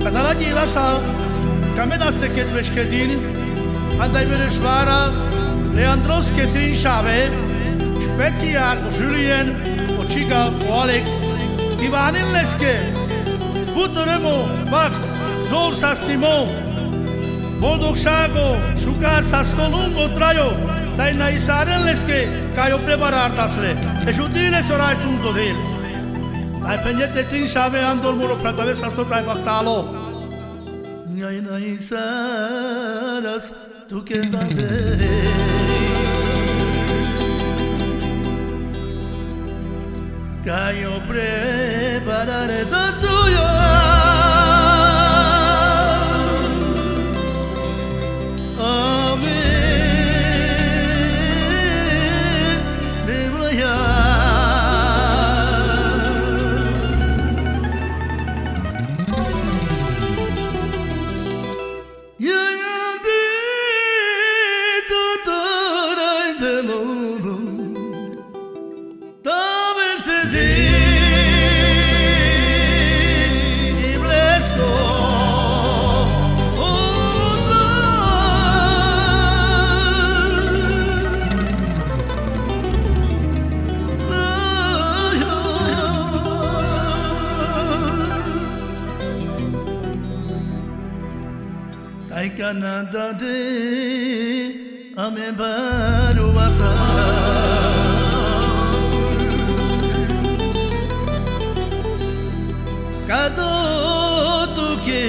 Kazalagi lasa Kamena ste ketreš kedin Andaj bereš vara Leandros ketrin šave Speciál o Julien o Chiga o Alex Ivanin leske Butoremo Bak Zor sa stimo Boldogságo Sukár sa stolungo trajo Daj na isaren leske Kajo preparar tasle És utile sorai sunto del Daj penjete trin šave Andor moro pratave sa sto taj baktalo Njaj na isaras Tu que Caio preparare todo tuyo Amen de voyar Ai Canada de ame baru asa Kado tu ke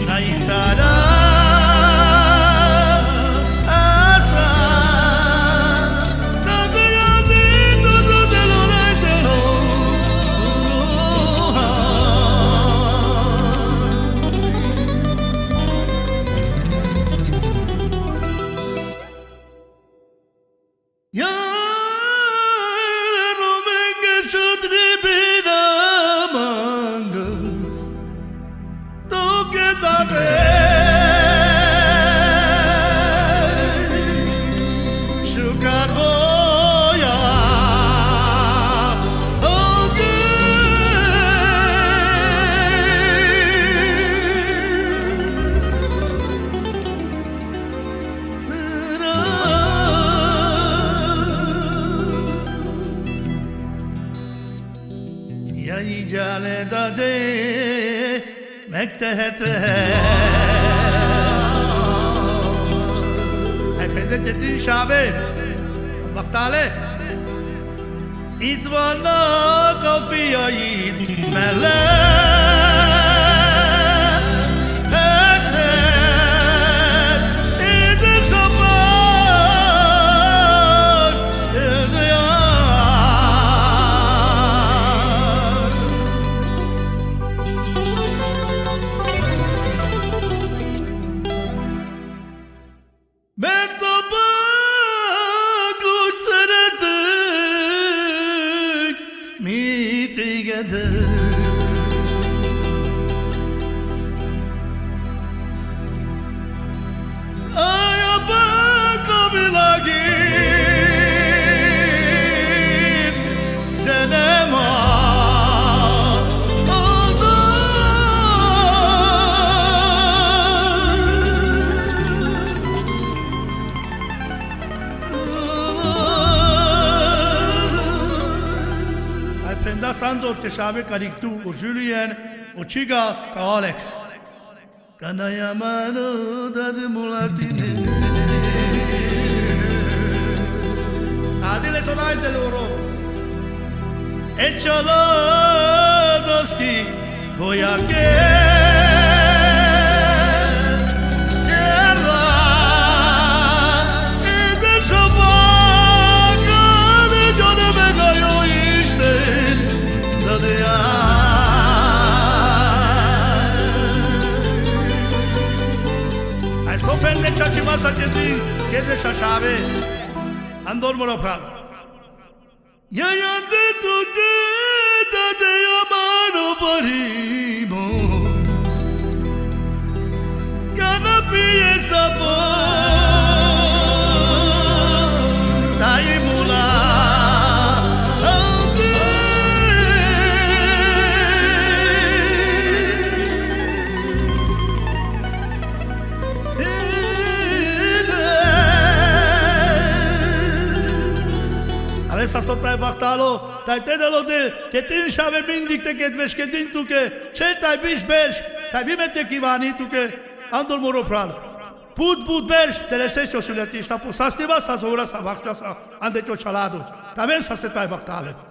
naisara asa Dadayani todo de lo retero Yai jale dade mektehet Hai pendete din șave Bactale Itvana kafia id mele Sandor te șave carictu o Julien o Chiga ca Alex Canaya mano da de mulatine Adile sonai de loro E ciolo doski voia che Pende chachi masa kedin kede shashave andor morofran ya yande tu de de amano parimo kana piye sabo dai mula sa sottai baktalo, tai te delo de, che tin shave bindik te ketvesh ke din tu ke, chel tai bish bersh, tai bimete kivani tu ke, andol moro pral. Put bersh, telesesio suleti, sta posastiva sa zora sa bakta sa, ande cho chalado. Tamen sa setai baktale.